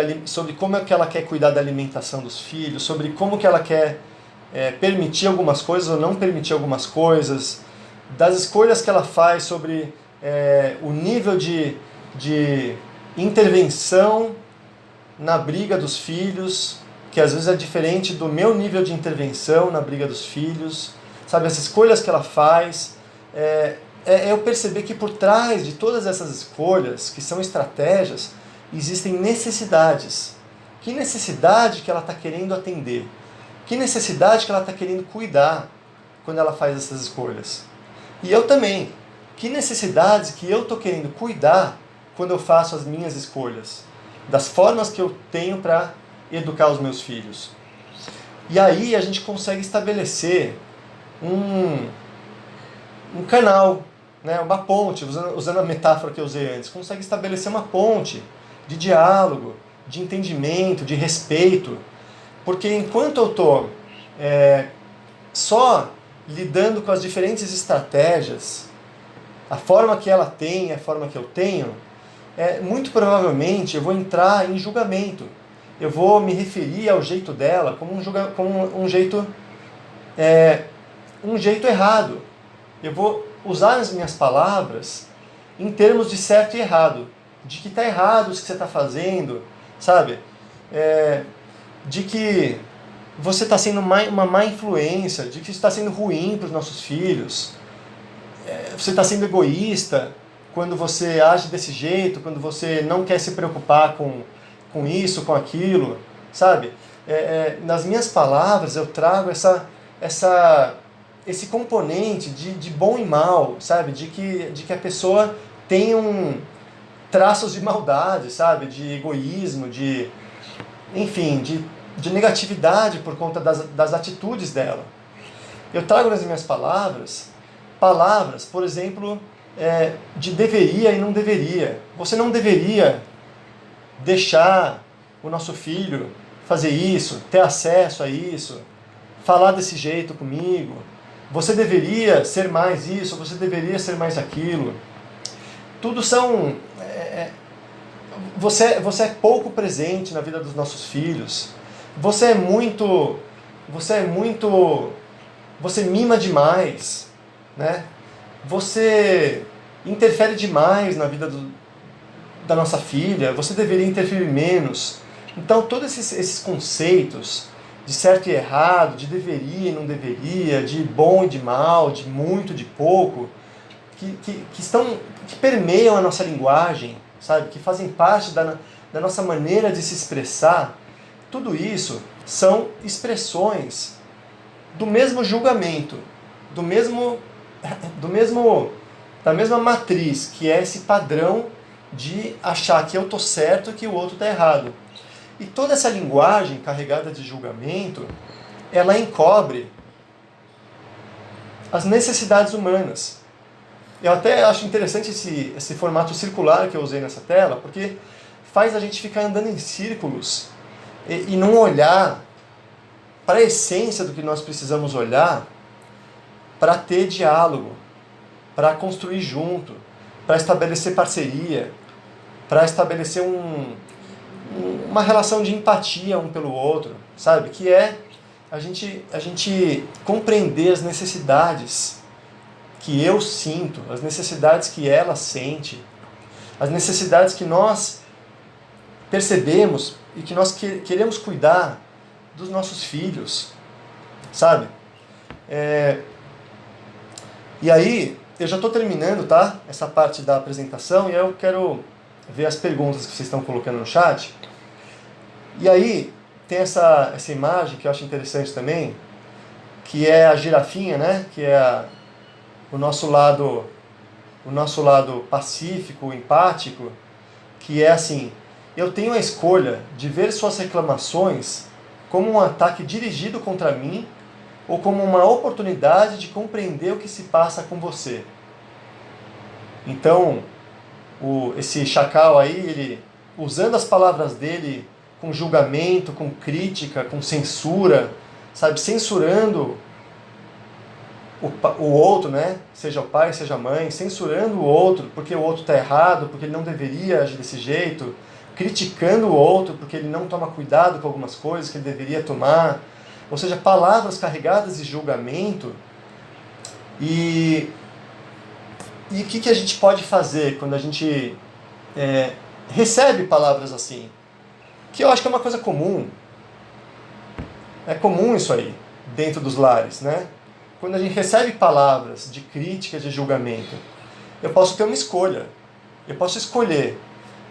Speaker 2: como é que ela quer cuidar da alimentação dos filhos, sobre como que ela quer permitir algumas coisas ou não permitir algumas coisas, das escolhas que ela faz sobre o nível de intervenção na briga dos filhos, que às vezes é diferente do meu nível de intervenção na briga dos filhos, sabe, as escolhas que ela faz, eu perceber que por trás de todas essas escolhas, que são estratégias, existem necessidades. Que necessidade que ela está querendo atender? Que necessidade que ela está querendo cuidar quando ela faz essas escolhas? E eu também. Que necessidades que eu estou querendo cuidar quando eu faço as minhas escolhas? Das formas que eu tenho para educar os meus filhos. E aí a gente consegue estabelecer um canal, né, uma ponte, usando a metáfora que eu usei antes, consegue estabelecer uma ponte de diálogo, de entendimento, de respeito. Porque enquanto eu estou só lidando com as diferentes estratégias, a forma que ela tem, a forma que eu tenho, muito provavelmente eu vou entrar em julgamento. eu vou me referir ao jeito dela como um jeito errado. Eu vou usar as minhas palavras em termos de certo e errado, de que está errado o que você está fazendo, sabe? De que você está sendo uma má influência, de que isso está sendo ruim para os nossos filhos. Você está sendo egoísta quando você age desse jeito, quando você não quer se preocupar com isso, com aquilo, sabe? Nas minhas palavras eu trago esse componente de bom e mal, sabe? De que a pessoa tem traços de maldade, sabe? De egoísmo, enfim, de negatividade por conta das atitudes dela. Eu trago nas minhas palavras, por exemplo, de deveria e não deveria. Você não deveria deixar o nosso filho fazer isso, ter acesso a isso, falar desse jeito comigo. Você deveria ser mais isso, você deveria ser mais aquilo. Tudo são... Você é pouco presente na vida dos nossos filhos. Você mima demais, né? Você interfere demais na vida da nossa filha. Você deveria interferir menos. Então, todos esses conceitos de certo e errado, de deveria e não deveria, de bom e de mal, de muito e de pouco, que permeiam a nossa linguagem, sabe? Que fazem parte da nossa maneira de se expressar, tudo isso são expressões do mesmo julgamento, da mesma matriz, que é esse padrão de achar que eu estou certo e que o outro está errado. E toda essa linguagem carregada de julgamento, ela encobre as necessidades humanas. Eu até acho interessante esse formato circular que eu usei nessa tela, porque faz a gente ficar andando em círculos e não olhar para a essência do que nós precisamos olhar para ter diálogo, para construir junto, para estabelecer parceria, para estabelecer uma relação de empatia um pelo outro, sabe? Que é a gente compreender as necessidades que eu sinto, as necessidades que ela sente, as necessidades que nós percebemos e que nós queremos cuidar dos nossos filhos, sabe? E aí, eu já estou terminando, tá? Essa parte da apresentação, e eu quero ver as perguntas que vocês estão colocando no chat. E aí, tem essa imagem que eu acho interessante também, que é a girafinha, né? Que é o nosso lado pacífico, empático, que é assim: eu tenho a escolha de ver suas reclamações como um ataque dirigido contra mim ou como uma oportunidade de compreender o que se passa com você. Então, esse chacal aí, ele, usando as palavras dele com julgamento, com crítica, com censura, sabe, censurando o outro, né? Seja o pai, seja a mãe, censurando o outro porque o outro está errado, porque ele não deveria agir desse jeito, criticando o outro porque ele não toma cuidado com algumas coisas que ele deveria tomar. Ou seja, palavras carregadas de julgamento. E o que a gente pode fazer quando a gente recebe palavras assim? Que eu acho que é uma coisa comum. É comum isso aí, dentro dos lares, né? Quando a gente recebe palavras de crítica, de julgamento, eu posso ter uma escolha. Eu posso escolher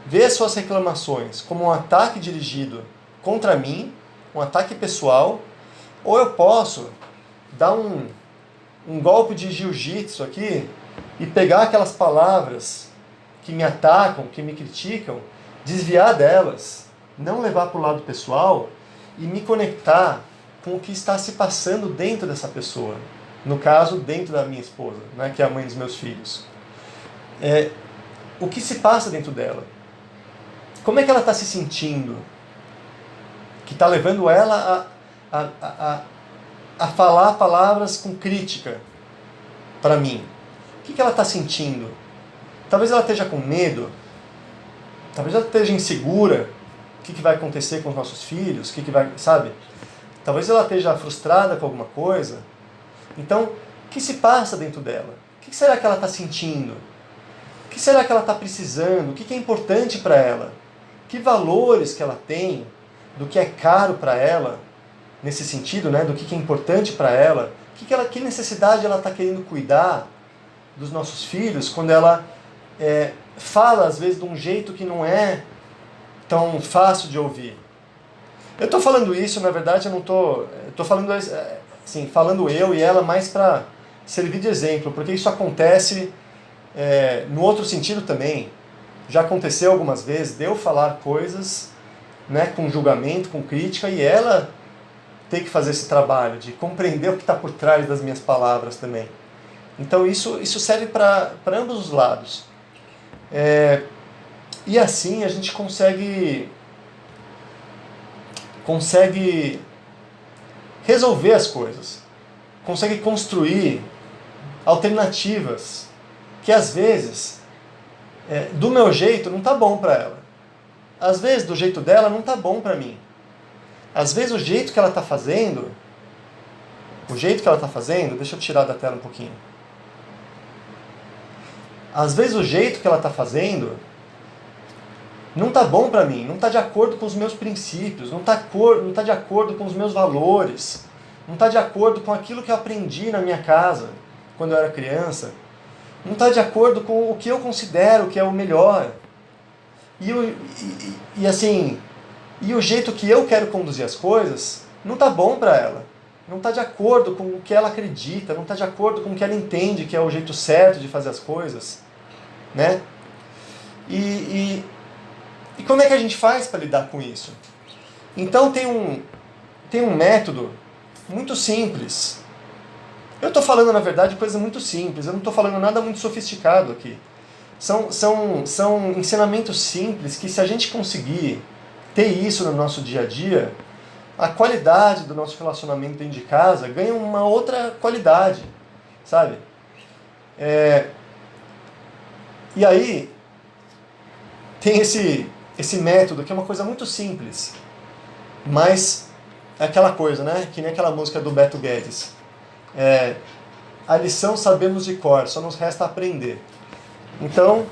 Speaker 2: ver as suas reclamações como um ataque dirigido contra mim, um ataque pessoal, ou eu posso dar um golpe de jiu-jitsu aqui e pegar aquelas palavras que me atacam, que me criticam, desviar delas, não levar para o lado pessoal e me conectar com o que está se passando dentro dessa pessoa. No caso, dentro da minha esposa, né, que é a mãe dos meus filhos. O que se passa dentro dela? Como é que ela está se sentindo? Que está levando ela a falar palavras com crítica para mim. O que ela está sentindo? Talvez ela esteja com medo, talvez ela esteja insegura, que vai acontecer com os nossos filhos, o que vai, sabe? Talvez ela esteja frustrada com alguma coisa. Então, o que se passa dentro dela? O que será que ela está sentindo? O que será que ela está precisando? O que é importante para ela? Que valores que ela tem? Do que é caro para ela? Nesse sentido, né? Do que é importante para ela? Que necessidade ela está querendo cuidar dos nossos filhos quando ela fala, às vezes, de um jeito que não é tão fácil de ouvir? Eu estou falando isso, na verdade, eu não estou... Estou falando, assim, falando eu e ela mais para servir de exemplo, porque isso acontece no outro sentido também. Já aconteceu algumas vezes de eu falar coisas, né, com julgamento, com crítica, e ela ter que fazer esse trabalho de compreender o que está por trás das minhas palavras também. Então isso serve para ambos os lados. E assim a gente consegue resolver as coisas, consegue construir alternativas que às vezes do meu jeito não tá bom para ela, às vezes do jeito dela não tá bom para mim, às vezes o jeito que ela tá fazendo, deixa eu tirar da tela um pouquinho. Às vezes o jeito que ela tá fazendo não tá bom para mim, não tá de acordo com os meus princípios, não tá de acordo com os meus valores, não tá de acordo com aquilo que eu aprendi na minha casa quando eu era criança, não está de acordo com o que eu considero que é o melhor. E o jeito que eu quero conduzir as coisas não está bom para ela. Não está de acordo com o que ela acredita, não está de acordo com o que ela entende que é o jeito certo de fazer as coisas. Né? E como é que a gente faz para lidar com isso? Então tem um método muito simples. Eu estou falando, na verdade, coisa muito simples, eu não estou falando nada muito sofisticado aqui. São ensinamentos simples que, se a gente conseguir ter isso no nosso dia a dia, a qualidade do nosso relacionamento dentro de casa ganha uma outra qualidade, sabe? E aí, tem esse método que é uma coisa muito simples, mas é aquela coisa, né? Que nem aquela música do Beto Guedes. A lição sabemos de cor, só nos resta aprender. Então,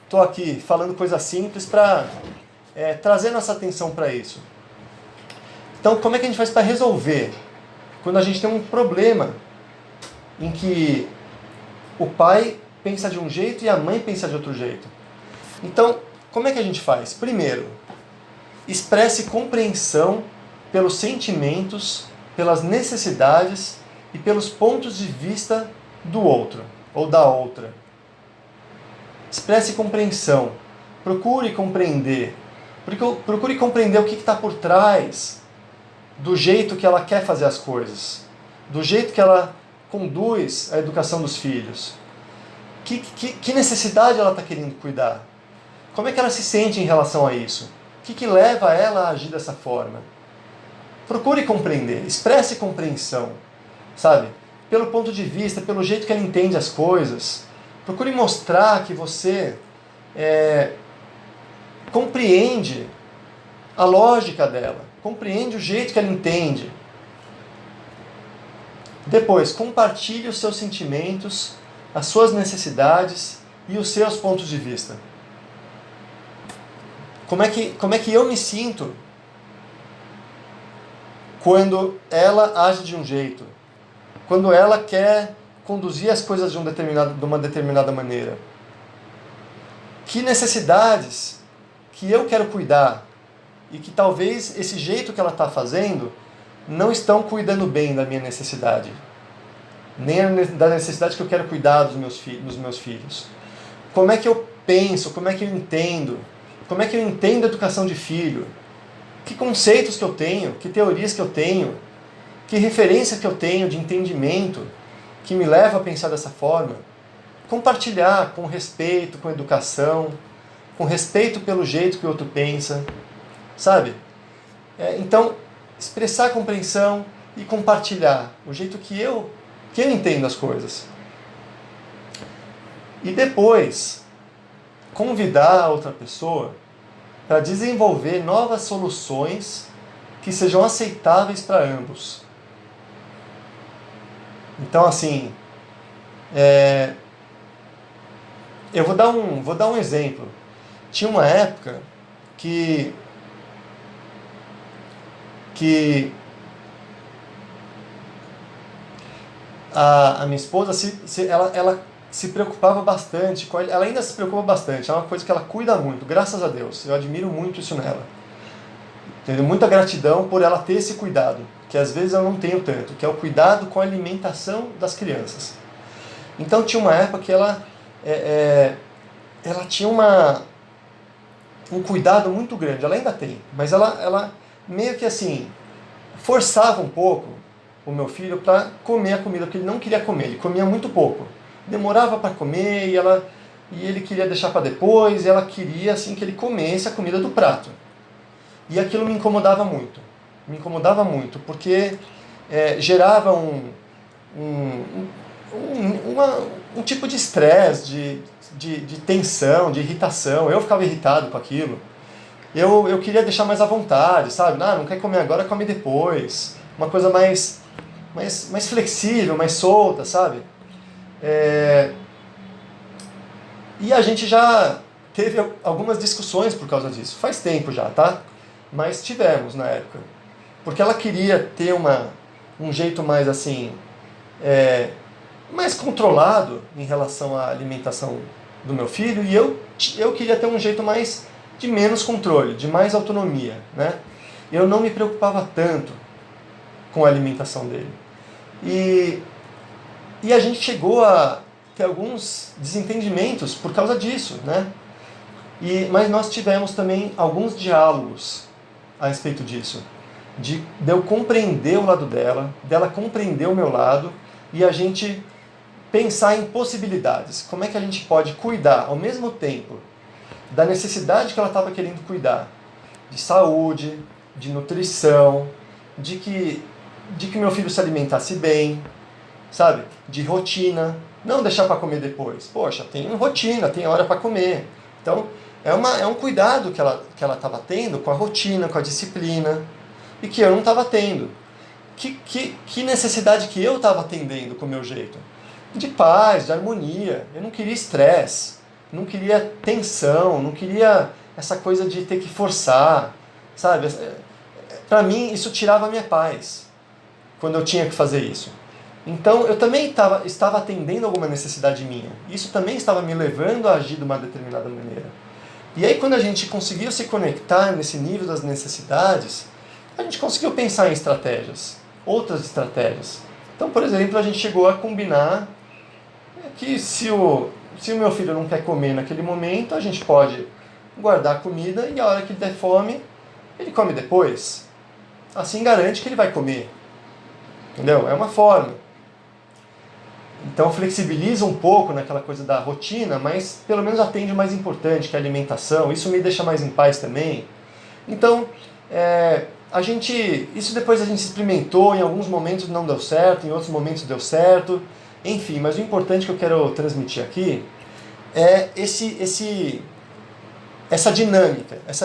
Speaker 2: estou aqui falando coisa simples para trazer nossa atenção para isso. Então, como é que a gente faz para resolver? Quando a gente tem um problema em que o pai pensa de um jeito e a mãe pensa de outro jeito. Então, como é que a gente faz? Primeiro, expresse compreensão pelos sentimentos, pelas necessidades e pelos pontos de vista do outro, ou da outra. Expresse compreensão. Procure compreender. Procure compreender o que está por trás do jeito que ela quer fazer as coisas, do jeito que ela conduz a educação dos filhos. Que necessidade ela está querendo cuidar? Como é que ela se sente em relação a isso? O que leva ela a agir dessa forma? Procure compreender, expresse compreensão. Sabe? Pelo ponto de vista, pelo jeito que ela entende as coisas. Procure mostrar que você compreende a lógica dela, compreende o jeito que ela entende. Depois, compartilhe os seus sentimentos, as suas necessidades e os seus pontos de vista. Como é que eu me sinto quando ela age de um jeito? Quando ela quer conduzir as coisas de uma determinada maneira? Que necessidades que eu quero cuidar e que talvez esse jeito que ela está fazendo não estão cuidando bem da minha necessidade, nem da necessidade que eu quero cuidar dos meus filhos? Como é que eu penso? Como é que eu entendo? Como é que eu entendo a educação de filho? Que conceitos que eu tenho? Que teorias que eu tenho? Que referência que eu tenho de entendimento que me leva a pensar dessa forma? Compartilhar com respeito, com educação, com respeito pelo jeito que o outro pensa, sabe? Então, expressar a compreensão e compartilhar o jeito que eu entendo as coisas. E depois, convidar a outra pessoa para desenvolver novas soluções que sejam aceitáveis para ambos. Então, assim, eu vou dar um exemplo. Tinha uma época que a minha esposa ela se preocupava bastante, ela ainda se preocupa bastante, é uma coisa que ela cuida muito, graças a Deus, eu admiro muito isso nela. Tenho muita gratidão por ela ter esse cuidado, que às vezes eu não tenho tanto, que é o cuidado com a alimentação das crianças. Então tinha uma época que ela tinha um cuidado muito grande, ela ainda tem, mas ela meio que assim, forçava um pouco o meu filho para comer a comida, porque ele não queria comer, ele comia muito pouco. Demorava para comer e ele queria deixar para depois, e ela queria assim que ele comesse a comida do prato. E aquilo me incomodava muito, porque gerava um tipo de estresse, de tensão, de irritação. Eu ficava irritado com aquilo. Eu queria deixar mais à vontade, sabe? Não quer comer agora, come depois. Uma coisa mais flexível, mais solta, sabe? E a gente já teve algumas discussões por causa disso. Faz tempo já, tá? Mas tivemos na época. Porque ela queria ter um jeito mais assim, mais controlado em relação à alimentação do meu filho, e eu queria ter um jeito mais de menos controle, de mais autonomia, né? Eu não me preocupava tanto com a alimentação dele. E a gente chegou a ter alguns desentendimentos por causa disso, né? Mas nós tivemos também alguns diálogos a respeito disso. De eu compreender o lado dela compreender o meu lado, e a gente pensar em possibilidades. Como é que a gente pode cuidar ao mesmo tempo da necessidade que ela estava querendo cuidar, de saúde, de nutrição, de que meu filho se alimentasse bem, sabe? De rotina, não deixar para comer depois. Poxa, tem rotina, tem hora para comer. Então, é um cuidado que ela estava tendo com a rotina, com a disciplina, e que eu não estava tendo. Que necessidade que eu estava atendendo com o meu jeito? De paz, de harmonia. Eu não queria estresse, não queria tensão, não queria essa coisa de ter que forçar, sabe? Para mim, isso tirava a minha paz, quando eu tinha que fazer isso. Então, eu também estava atendendo alguma necessidade minha. Isso também estava me levando a agir de uma determinada maneira. E aí, quando a gente conseguiu se conectar nesse nível das necessidades, a gente conseguiu pensar em estratégias, outras estratégias. Então, por exemplo, a gente chegou a combinar que se o meu filho não quer comer naquele momento, a gente pode guardar a comida e a hora que ele der fome, ele come depois. Assim garante que ele vai comer. Entendeu? É uma forma. Então flexibiliza um pouco naquela coisa da rotina, mas pelo menos atende o mais importante, que é a alimentação. Isso me deixa mais em paz também. Então, isso depois a gente experimentou, em alguns momentos não deu certo, em outros momentos deu certo. Enfim, mas o importante que eu quero transmitir aqui é essa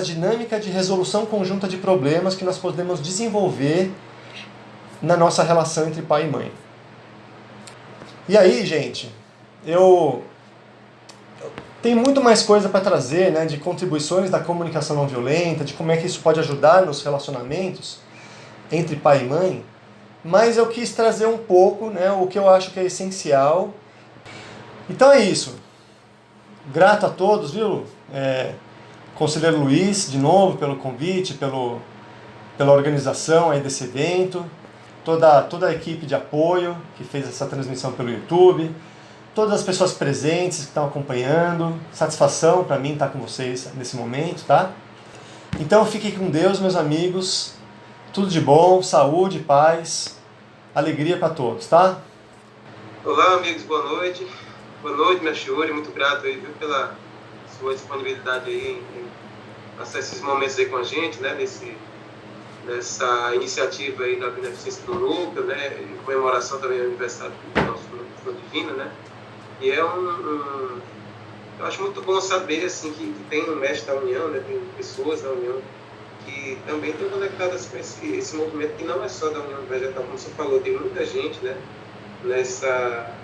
Speaker 2: dinâmica de resolução conjunta de problemas que nós podemos desenvolver na nossa relação entre pai e mãe. E aí, gente, eu tenho muito mais coisa para trazer, né, de contribuições da comunicação não violenta, de como é que isso pode ajudar nos relacionamentos entre pai e mãe, mas eu quis trazer um pouco, né, o que eu acho que é essencial. Então é isso. Grato a todos, viu? Conselheiro Luiz, de novo, pelo convite, pela organização aí desse evento. Toda a equipe de apoio que fez essa transmissão pelo YouTube, todas as pessoas presentes que estão acompanhando, satisfação para mim estar com vocês nesse momento, tá? Então fiquem com Deus, meus amigos, tudo de bom, saúde, paz, alegria para todos, tá?
Speaker 3: Olá, amigos, boa noite. Boa noite, minha Shiori, muito grato aí, viu, pela sua disponibilidade aí em passar esses momentos aí com a gente, né, nessa iniciativa aí da Beneficência do Núcleo, né, em comemoração também do aniversário do nosso Flor Divina, né, e é Eu acho muito bom saber assim, que tem um mestre da União, né, tem pessoas da União que também estão conectadas com esse movimento, que não é só da União Vegetal, como você falou, tem muita gente, né,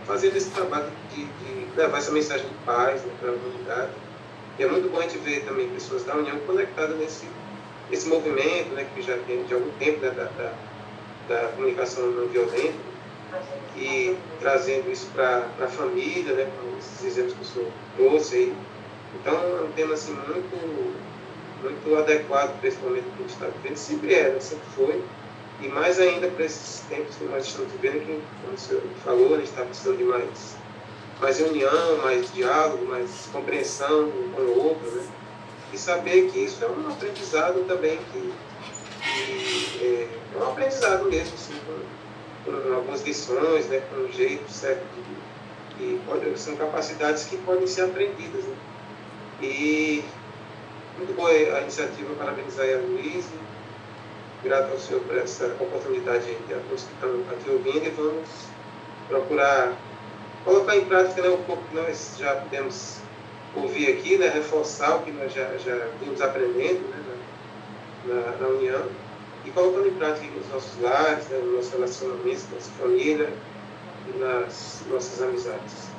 Speaker 3: fazendo esse trabalho de levar essa mensagem de paz, né, para a humanidade. E é muito bom a gente ver também pessoas da União conectadas nesse movimento, né, que já tem de algum tempo, né, da comunicação não violenta, e trazendo isso para a família, né, com esses exemplos que o senhor trouxe aí. Então, é um tema assim, muito adequado para esse momento que a gente está vivendo, sempre é, né, sempre foi, e mais ainda para esses tempos que nós estamos vivendo, que, como o senhor falou, a gente está precisando de mais união, mais diálogo, mais compreensão um com o outro, né, e saber que isso é um aprendizado também, que é um aprendizado mesmo, assim, com algumas lições, né, com um jeito certo são capacidades que podem ser aprendidas, né? E muito boa a iniciativa, parabenizar a Luiz, grato ao senhor por essa oportunidade de todos que estão aqui ouvindo, e vamos procurar colocar em prática, né, um pouco que nós já pudemos ouvir aqui, né, reforçar o que nós já vimos aprendendo, né, na União, e colocando em prática nos nossos lares, né, nos nossos relacionamentos, na nossa família e nas nossas amizades.